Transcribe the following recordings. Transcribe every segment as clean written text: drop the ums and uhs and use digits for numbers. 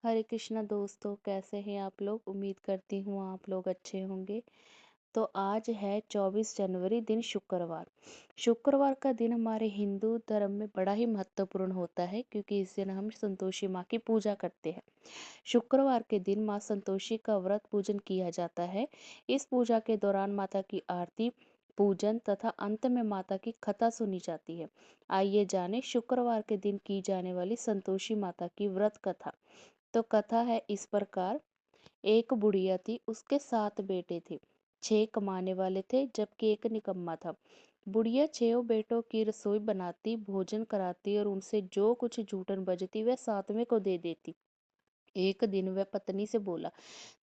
हरे कृष्णा दोस्तों, कैसे हैं आप लोग? उम्मीद करती हूँ आप लोग अच्छे होंगे। तो आज है 24 जनवरी, दिन शुक्रवार। शुक्रवार का दिन हमारे हिंदू धर्म में बड़ा ही महत्वपूर्ण होता है, क्योंकि इस दिन हम संतोषी माँ की पूजा करते हैं। शुक्रवार के दिन माँ संतोषी का व्रत पूजन किया जाता है। इस पूजा के दौरान माता की आरती, पूजन तथा अंत में माता की कथा सुनी जाती है। आइए जाने शुक्रवार के दिन की जाने वाली संतोषी माता की व्रत कथा। तो कथा है इस प्रकार। एक बुढ़िया थी, उसके 7 बेटे थे। 6 कमाने वाले थे, जबकि एक निकम्मा था। बुढ़िया 6 बेटों की रसोई बनाती, भोजन कराती और उनसे जो कुछ जूठन बचती वह 7वें को दे देती। एक दिन वह पत्नी से बोला,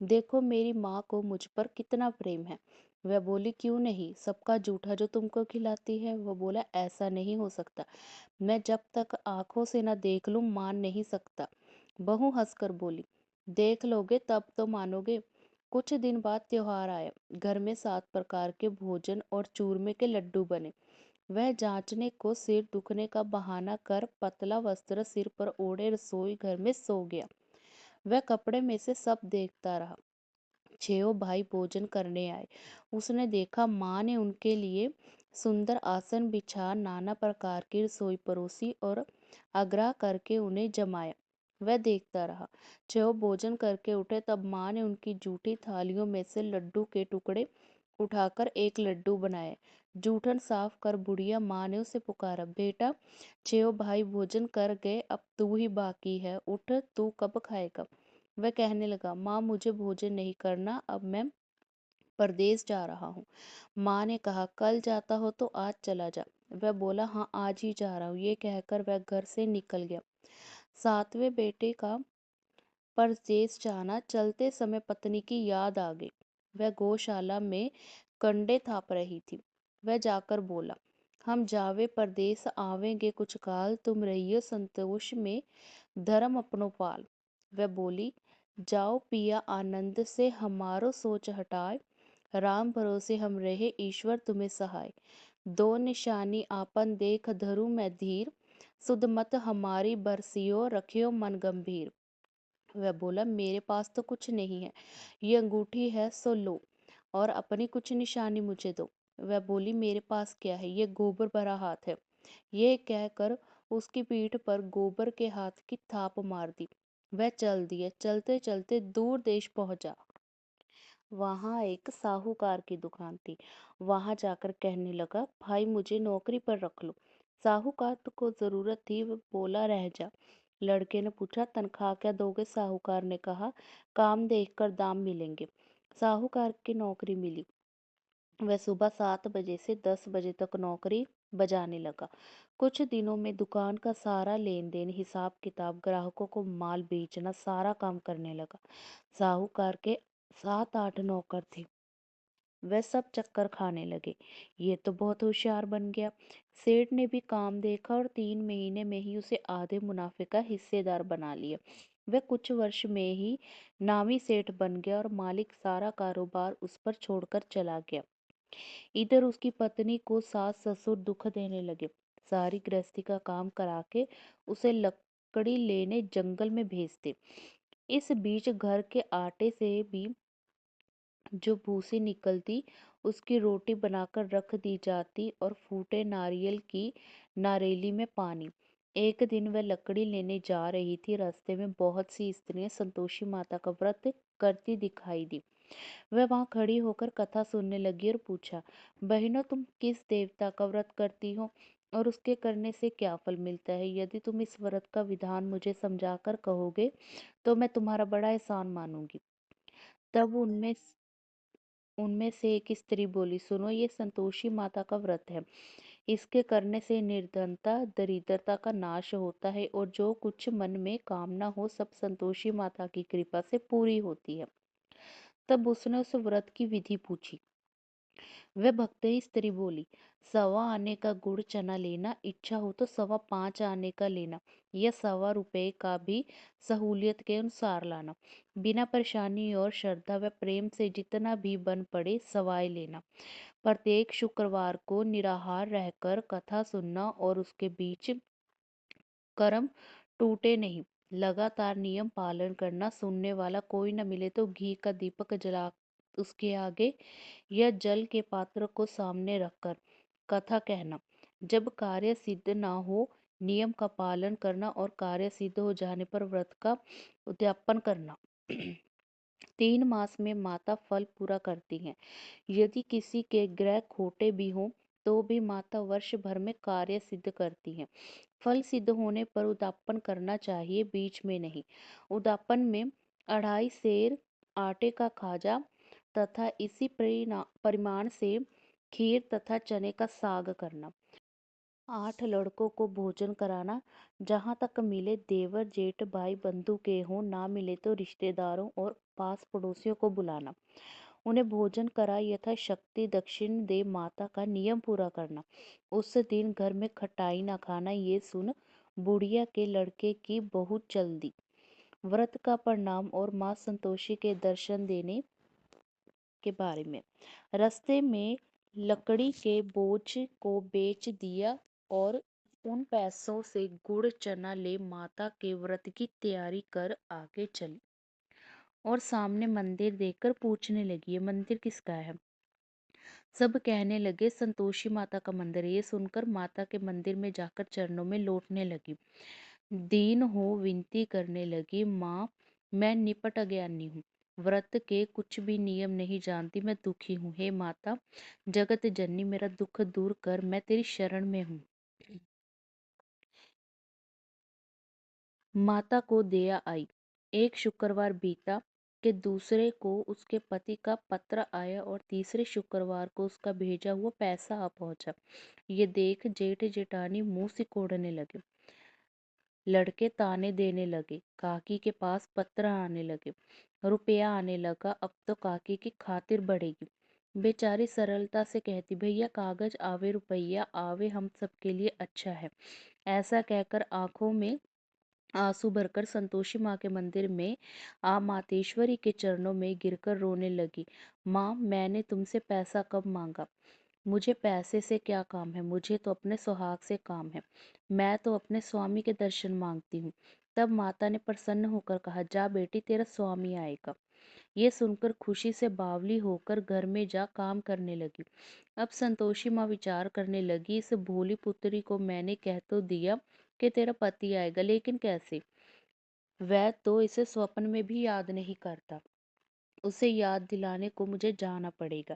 देखो मेरी माँ को मुझ पर कितना प्रेम है। वह बोली, क्यों नहीं, सबका जूठा जो तुमको खिलाती है। वह बोला, ऐसा नहीं हो सकता, मैं जब तक आंखों से न देख लूं मान नहीं सकता। बहू हंसकर बोली, देख लोगे तब तो मानोगे। कुछ दिन बाद त्योहार आया। घर में 7 प्रकार के भोजन और चूरमे के लड्डू बने। वह जांचने को सिर दुखने का बहाना कर पतला वस्त्र सिर पर ओढ़े रसोई घर में सो गया। वह कपड़े में से सब देखता रहा। 6 भाई भोजन करने आए। उसने देखा माँ ने उनके लिए सुंदर आसन बिछा नाना प्रकार की रसोई परोसी और आग्रह करके उन्हें जमाया। वह देखता रहा। 6 भोजन करके उठे तब माँ ने उनकी जूठी थालियों में से लड्डू के टुकड़े उठाकर एक लड्डू बनाए। जूठन साफ कर बुढ़िया माँ ने उसे पुकारा, बेटा 6 भाई भोजन कर गए, अब तू ही बाकी है, उठ, तू कब खाएगा। वह कहने लगा, माँ मुझे भोजन नहीं करना, अब मैं परदेश जा रहा हूँ। माँ ने कहा, कल जाता हो तो आज चला जा। वह बोला, हाँ आज ही जा रहा हूँ। ये कहकर वह घर से निकल गया। 7वें बेटे का परदेश जाना, चलते समय पत्नी की याद आ गई। वह गौशाला में कंडे थाप रही थी। वह जाकर बोला, हम जावे परदेस आवेंगे कुछ काल, तुम रहियो संतोष में धर्म अपनो पाल। वह बोली, जाओ पिया आनंद से हमारो सोच हटाए, राम भरोसे हम रहे ईश्वर तुम्हें सहाय। दो निशानी आपन देख धरु मैं धीर, सुध मत हमारी बरसियो रखियो मन गंभीर। वह बोला, मेरे पास तो कुछ नहीं है, ये अंगूठी है सो लो, और अपनी कुछ निशानी मुझे दो। वह बोली, मेरे पास क्या है, ये गोबर भरा हाथ है। ये कहकर उसकी पीठ पर गोबर के हाथ की थाप मार दी। वह चल दिया। चलते चलते दूर देश पहुंचा। वहां एक साहूकार की दुकान थी। वहां जाकर कहने लगा, भाई मुझे नौकरी पर रख लो। साहूकार को जरूरत थी, वह बोला, रह जा। लड़के ने पूछा, तनख्वाह क्या दोगे? साहूकार ने कहा, काम देखकर दाम मिलेंगे। साहूकार की नौकरी मिली। वह सुबह 7 बजे से 10 बजे तक नौकरी बजाने लगा। कुछ दिनों में दुकान का सारा लेन देन, हिसाब किताब, ग्राहकों को माल बेचना, सारा काम करने लगा। साहूकार के 7-8 नौकर थे। वह सब चक्कर खाने लगे। ये तो बहुत होशियार बन गया। सेठ ने भी काम देखा और 3 महीने में ही उसे आधे मुनाफे का हिस्सेदार बना लिया। वह कुछ वर्ष में ही नामी सेठ बन गया और मालिक सारा कारोबार उस पर छोड़कर चला गया। इधर उसकी पत्नी को सास ससुर दुख देने लगे। सारी गृहस्थी का काम करा के उसे लकड़ी लेने जंगल में भेजते। इस बीच घर के आटे से भी जो भूसी निकलती, उसकी रोटी बनाकर रख दी जाती और फूटे नारियल की नारेली में पानी। एक दिन वह लकड़ी लेने जा रही थी। रास्ते में बहुत सी स्त्रियां संतोषी माता का व्रत करती दिखाई दी। वह वहां खड़ी होकर कथा सुनने लगी और पूछा, बहनों तुम किस देवता का व्रत करती हो और उसके करने से क्या फल मिलता है? यदि तुम इस व्रत का विधान मुझे समझाकर कहोगे तो मैं तुम्हारा बड़ा एहसान मानूंगी। तब उनमें से एक स्त्री बोली, सुनो, ये संतोषी माता का व्रत है। इसके करने से निर्धनता दरिद्रता का नाश होता है और जो कुछ मन में कामना हो सब संतोषी माता की कृपा से पूरी होती है। तब उसने उस व्रत की विधि पूछी। वह भक्ति स्त्री बोली, 1.25 आने का गुड़ चना लेना, इच्छा हो तो 5.25 आने का लेना, या 1.25 रुपए का भी सहूलियत के अनुसार लाना। बिना परेशानी और श्रद्धा व प्रेम से जितना भी बन पड़े सवाई लेना। प्रत्येक शुक्रवार को निराहार रहकर कथा सुनना और उसके बीच कर्म टूटे नहीं। लगातार नियम पालन करना, सुनने वाला कोई न मिले तो घी का दीपक जला उसके आगे या जल के पात्र को सामने रखकर कथा कहना। जब कार्य सिद्ध न हो, नियम का पालन करना और कार्य सिद्ध हो जाने पर व्रत का उद्यापन करना। 3 मास में माता फल पूरा करती हैं। यदि किसी के ग्रह खोटे भी हों तो भी माता वर्ष भर में कार्य सिद्ध करती हैं। फल सिद्ध होने पर उद्यापन करना चाहिए, बीच में नहीं। उद्यापन में 2.5 सेर आटे का खाजा तथा इसी परिमाण से खीर तथा चने का साग करना। 8 लड़कों को भोजन कराना, जहाँ तक मिले देवर जेठ भाई बंधु के हों, ना मिले तो रिश्तेदारों और पास पड़ोसियों को बुलाना। उन्हें भोजन करा यथाशक्ति दक्षिण दे माता का नियम पूरा करना। उस दिन घर में खटाई न खाना, ये सुन बुढ़िया के लड़के की बहुत जल्दी। व्रत का परिणाम और माँ संतोषी के दर्शन देने के बारे में। रास्ते में लकड़ी के बोझ को बेच दिया और उन पैसों से गुड़ चना ले माता के व्रत की तैयारी कर आगे चली और सामने मंदिर देखकर पूछने लगी, ये मंदिर किसका है? सब कहने लगे संतोषी माता का मंदिर है। ये सुनकर माता के मंदिर में जाकर चरणों में लौटने लगी। दीन हो विनती करने लगी, माँ मैं निपट अज्ञानी हूँ, व्रत के कुछ भी नियम नहीं जानती, मैं दुखी हूँ। हे माता जगत जननी, मेरा दुख दूर कर, मैं तेरी शरण में हूँ। माता को दया आई। एक शुक्रवार बीता कि दूसरे को उसके पति का पत्र आया और तीसरे शुक्रवार को उसका भेजा हुआ पैसा आ पहुंचा। ये देख जेठ जेठानी मुंह सिकोड़ने लगे। लड़के ताने देने लगे। काकी के पास पत्र आने लगे, रुपया आने लगा, अब तो काकी की खातिर बढ़ेगी। बेचारी सरलता से कहती, भैया कागज आवे रुपया आवे, हम सबके लिए अच्छा है। ऐसा कहकर आंखों में आंसू भरकर संतोषी माँ के मंदिर में आ मातेश्वरी के चरणों में गिरकर रोने लगी। माँ मैंने तुमसे पैसा कब मांगा? मुझे पैसे से क्या काम है, मुझे तो अपने सुहाग से काम है। मैं तो अपने स्वामी के दर्शन मांगती हूँ। तब माता ने प्रसन्न होकर कहा, जा बेटी तेरा स्वामी आएगा। ये सुनकर खुशी से बावली होकर घर में जा काम करने लगी। अब संतोषी माँ विचार करने लगी, इस भोली पुत्री को मैंने कह तो दिया कि तेरा पति आएगा, लेकिन कैसे? वह तो इसे स्वप्न में भी याद नहीं करता। उसे याद दिलाने को मुझे जाना पड़ेगा।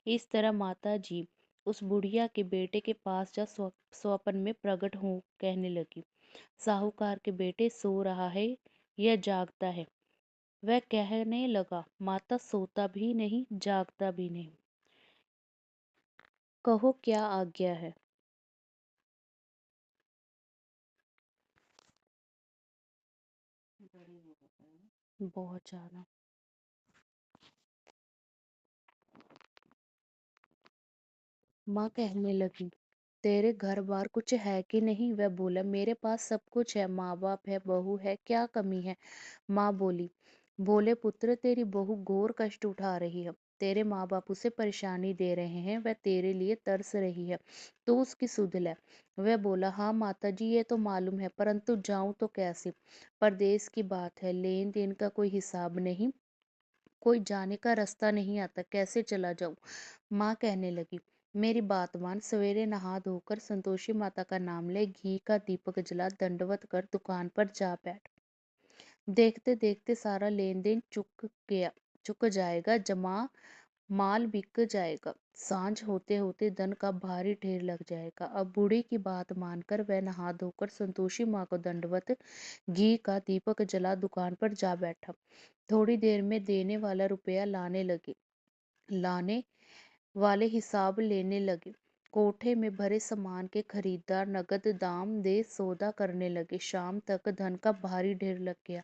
इस तरह माता जी उस बुढ़िया के बेटे के पास जा स्वप्न में प्रकट हो कहने लगी, साहूकार के बेटे सो रहा है या जागता है? वह कहने लगा, माता सोता भी नहीं जागता भी नहीं, कहो क्या आज्ञा है। बहुत ज्यादा। माँ कहने लगी, तेरे घर बार कुछ है कि नहीं? वह बोला, मेरे पास सब कुछ है, माँ बाप है, बहू है, क्या कमी है? माँ बोली, बोले पुत्र तेरी बहू घोर कष्ट उठा रही है, तेरे माँ बाप उसे परेशानी दे रहे हैं, वह तेरे लिए तरस रही है, तो उसकी सुध ले। वह बोला, हाँ माता जी ये तो मालूम है, परंतु जाऊं तो कैसे? परदेश की बात है, लेन देन का कोई हिसाब नहीं, कोई जाने का रास्ता नहीं आता, कैसे चला जाऊं? माँ कहने लगी, मेरी बात मान, सवेरे नहा धोकर संतोषी माता का नाम ले, घी का दीपक जला, दंडवत कर दुकान पर जा बैठ। देखते देखते सारा लेन देन चुक जाएगा, जमा माल बिक जाएगा, सांझ होते होते धन का भारी ढेर लग जाएगा। अब बूढ़ी की बात मानकर वह नहा धोकर संतोषी माँ को दंडवत घी का दीपक जला दुकान पर जा बैठा। थोड़ी देर में देने वाला रुपया लाने वाले हिसाब लेने लगे। कोठे में भरे सामान के खरीदार नगद दाम दे सौदा करने लगे। शाम तक धन का भारी ढेर लग गया।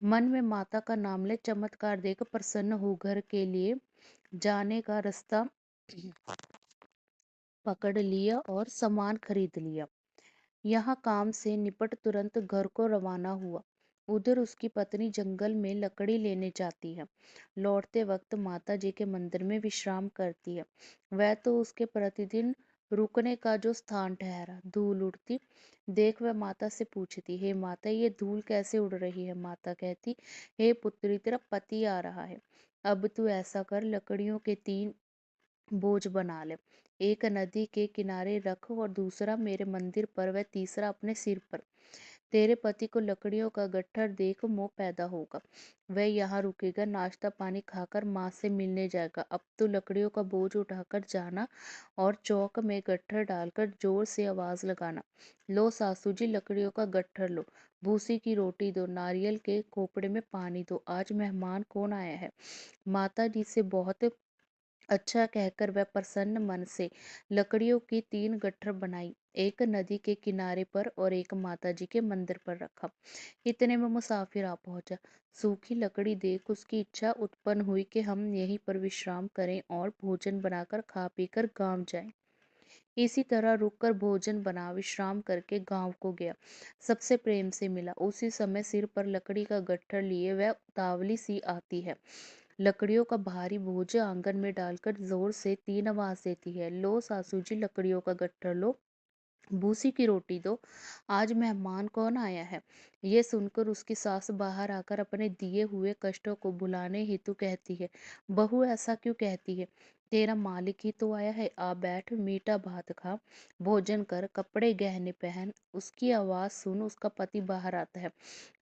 मन में माता का नाम ले चमत्कार देख प्रसन्न हो घर के लिए जाने का रास्ता पकड़ लिया और सामान खरीद लिया। यहाँ काम से निपट तुरंत घर को रवाना हुआ। उधर उसकी पत्नी जंगल में लकड़ी लेने जाती है। लौटते वक्त माता जी के मंदिर में विश्राम करती है। वह तो उसके प्रतिदिन रुकने का जो स्थान ठहरा, धूल उड़ती देख वह माता से पूछती, हे माता ये धूल कैसे उड़ रही है? माता कहती, हे पुत्री तेरा पति आ रहा है। अब तू ऐसा कर, लकड़ियों के 3 बोझ बना ले। एक नदी के किनारे रख और दूसरा मेरे मंदिर पर व तीसरा अपने सिर पर। तेरे पति को लकड़ियों का गट्ठर देख मोह पैदा होगा। वह यहाँ रुकेगा, नाश्ता पानी खाकर माँ से मिलने जाएगा। अब तो लकड़ियों का बोझ उठाकर जाना और चौक में गट्ठर डालकर जोर से आवाज लगाना, लो सासू जी लकड़ियों का गट्ठर लो, भूसी की रोटी दो, नारियल के खोपड़े में पानी दो, आज मेहमान कौन आया है। माता जी से बहुत अच्छा कहकर वह प्रसन्न मन से लकड़ियों की 3 गट्ठर बनाई, एक नदी के किनारे पर और एक माता जी के मंदिर पर रखा। इतने में मुसाफिर आ पहुंचा। सूखी लकड़ी देख उसकी इच्छा उत्पन्न हुई कि हम यहीं पर विश्राम करें और भोजन बनाकर खा पीकर गांव जाएं। इसी तरह रुककर भोजन बना विश्राम करके गांव को गया। सबसे प्रेम से मिला। उसी समय सिर पर लकड़ी का गट्ठर लिए वह उतावली सी आती है। लकड़ियों का भारी बोझ आंगन में डालकर जोर से 3 आवाज देती है, लो सासू जी लकड़ियों का गट्ठर लो, भूसी की रोटी दो, आज मेहमान कौन आया है। ये सुनकर उसकी सास बाहर आकर अपने दिए हुए कष्टों को भुलाने हेतु कहती है, बहू ऐसा क्यों कहती है, तेरा मालिक ही तो आया है, आ बैठ मीठा भात खा, भोजन कर, कपड़े गहने पहन। उसकी आवाज सुन उसका पति बाहर आता है,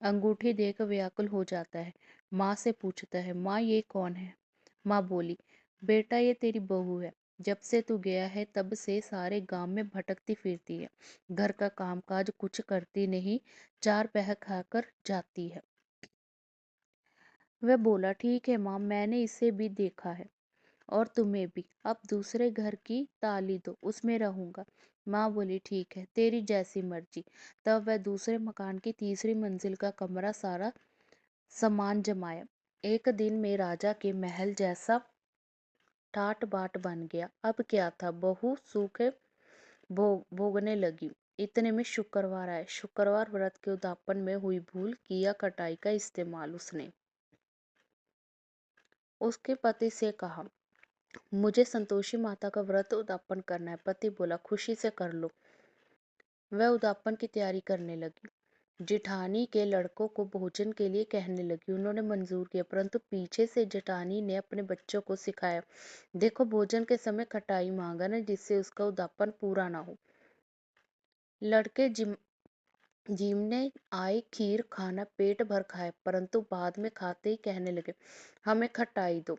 अंगूठी देकर व्याकुल हो जाता है। माँ से पूछता है, माँ ये कौन है। माँ बोली, बेटा ये तेरी बहू है, जब से तू गया है तब से सारे गांव में भटकती फिरती है, घर का कामकाज कुछ करती नहीं, 4 पहर खाकर जाती है। वह बोला, ठीक है माँ, मैंने इसे भी देखा है और तुम्हें भी, अब दूसरे घर की ताली दो, उसमें रहूंगा। माँ बोली, ठीक है तेरी जैसी मर्जी। तब वह दूसरे मकान की तीसरी मंजिल का कमरा सारा सामान जमाया। एक दिन में राजा के महल जैसा ठाट बाट बन गया। अब क्या था, बहू सूखे भोगने लगी। इतने में शुक्रवार आए। शुक्रवार व्रत के उद्यापन में हुई भूल किया कटाई का इस्तेमाल उसने उसके पति से कहा, मुझे संतोषी माता का व्रत उद्यापन करना है। पति बोला, खुशी से कर लो। वह उद्यापन की तैयारी करने लगी। जेठानी के लड़कों को भोजन के लिए कहने लगी। उन्होंने मंजूर किया, परंतु पीछे से जेठानी ने अपने बच्चों को सिखाया, देखो भोजन के समय खटाई मांगना जिससे उसका उद्यापन पूरा ना हो। लड़के जीमने आए, खीर खाना पेट भर खाए, परंतु बाद में खाते ही कहने लगे, हमें खटाई दो,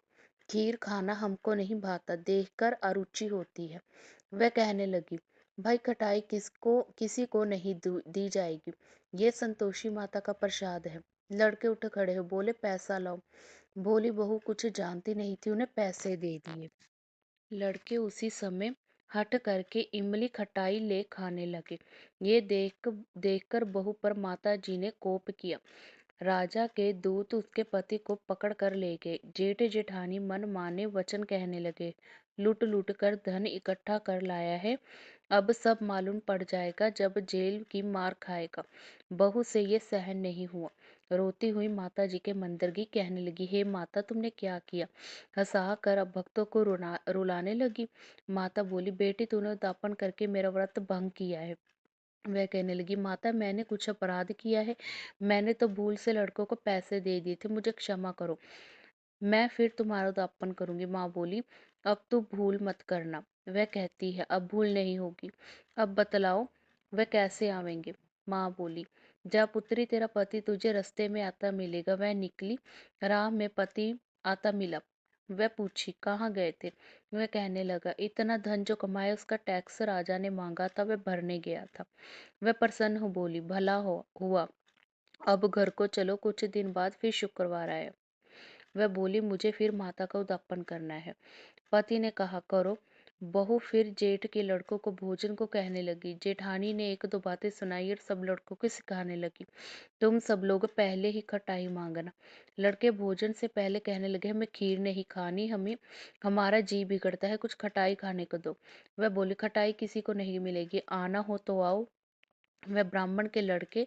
खीर खाना हमको नहीं भाता, देखकर अरुचि होती है। वह कहने लगी, भाई खटाई किसको किसी को नहीं दी जाएगी, ये संतोषी माता का प्रसाद है। लड़के उठ खड़े हो बोले, पैसा लाओ। भोली बहू कुछ जानती नहीं थी, उन्हें पैसे दे दिए। लड़के उसी समय हट करके इमली खटाई ले खाने लगे। ये देखकर बहू पर माता जी ने कोप किया। राजा के दूत उसके पति को पकड़ कर ले गए। जेठ जेठानी मन माने वचन कहने लगे, लूट लूट कर धन इकट्ठा कर लाया है, अब सब मालूम पड़ जाएगा जब जेल की मार खाएगा। बहू से ये सहन नहीं हुआ। रोती हुई माता जी के मंदिर गई, कहने लगी, हे माता तुमने क्या किया। हंसा कर अब भक्तों को रुलाने लगी। माता बोली, बेटी तूने उद्यापन करके मेरा व्रत भंग किया है। वह कहने लगी, माता मैंने कुछ अपराध किया है, मैंने तो भूल से लड़कों को पैसे दे दिए थे, मुझे क्षमा करो, मैं फिर तुम्हारा उद्यापन करूंगी। माँ बोली, अब तू भूल मत करना। वह कहती है, अब भूल नहीं होगी। अब बतलाओ वह कैसे आवेंगे। माँ बोली, जा पुत्री, तेरा पति तुझे रास्ते में आता मिलेगा। वह निकली, राह में पति आता मिला। वह पूछी, कहाँ गए थे। वह कहने लगा, इतना धन जो कमाया उसका टैक्स राजा ने मांगा था, वह भरने गया था। वह प्रसन्न हो बोली, भला हो हुआ, अब घर को चलो। कुछ दिन बाद फिर शुक्रवार आया। वह बोली, मुझे फिर माता का उद्यापन करना है। पति ने कहा, करो। बहू फिर जेठ के लड़कों को भोजन को कहने लगी। जेठानी ने एक दो बातें सुनाई और सब लड़कों को सिखाने लगी, तुम सब लोग पहले ही खटाई मांगना। लड़के भोजन से पहले कहने लगे, हमें खीर नहीं खानी, हमें हमारा जी बिगड़ता है, कुछ खटाई खाने को दो। वह बोली, खटाई किसी को नहीं मिलेगी, आना हो तो आओ। वह ब्राह्मण के लड़के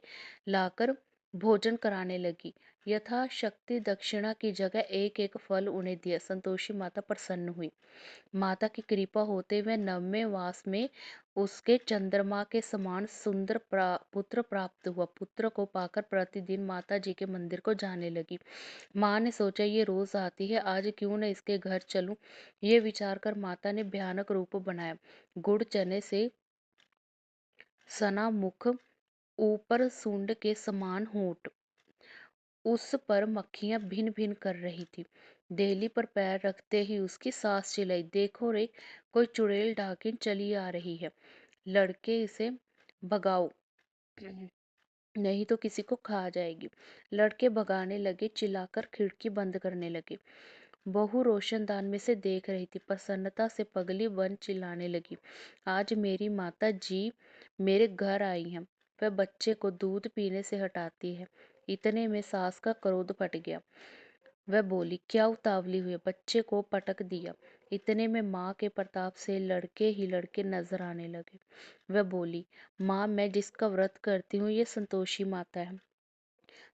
लाकर भोजन कराने लगी। यथाशक्ति दक्षिणा की जगह एक एक फल उन्हें दिया। संतोषी माता प्रसन्न हुई। माता की कृपा होते हुए 9वें मास में उसके चंद्रमा के समान सुंदर पुत्र प्राप्त हुआ। पुत्र को पाकर प्रतिदिन माता जी के मंदिर को जाने लगी। माँ ने सोचा, ये रोज आती है, आज क्यों न इसके घर चलूं। ये विचार कर माता ने भयानक रूप बनाया। गुड़ चने से सना मुख, ऊपर सूंड के समान होंठ, उस पर मक्खियां भिन भिन कर रही थी। देहली पर पैर रखते ही उसकी सास चिल्लाई, देखो रे, कोई चुड़ैल डाकिन चली आ रही है, लड़के इसे भगाओ, नहीं तो किसी को खा जाएगी। लड़के भगाने लगे, चिल्लाकर खिड़की बंद करने लगे। बहू रोशनदान में से देख रही थी। प्रसन्नता से पगली बन चिल्लाने लगी, आज मेरी माता जी मेरे घर आई हैं। वह बच्चे को दूध पीने से हटाती है। इतने में सास का क्रोध फट गया। वह बोली, क्या उतावली हुई, बच्चे को पटक दिया। इतने में माँ के प्रताप से लड़के ही लड़के नजर आने लगे। वह बोली, माँ, मैं जिसका व्रत करती हूँ ये संतोषी माता है।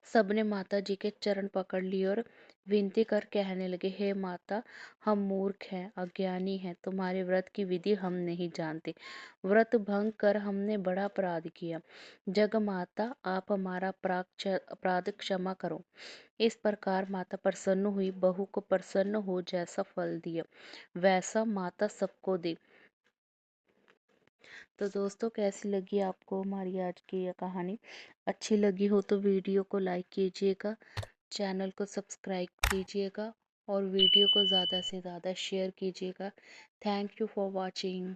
सबने माता जी के चरण पकड़ लिए और विनती कर कहने लगे, हे माता, हम मूर्ख हैं, अज्ञानी हैं, तुम्हारे व्रत की विधि हम नहीं जानते। व्रत भंग कर हमने बड़ा अपराध किया। जग माता, आप हमारा अपराध क्षमा करो। इस प्रकार माता प्रसन्न हुई। बहू को प्रसन्न हो जैसा फल दिया वैसा माता सबको दे। तो दोस्तों, कैसी लगी आपको हमारी आज की यह कहानी? अच्छी लगी हो तो वीडियो को लाइक कीजिएगा, चैनल को सब्सक्राइब कीजिएगा और वीडियो को ज़्यादा से ज़्यादा शेयर कीजिएगा। Thank you for watching.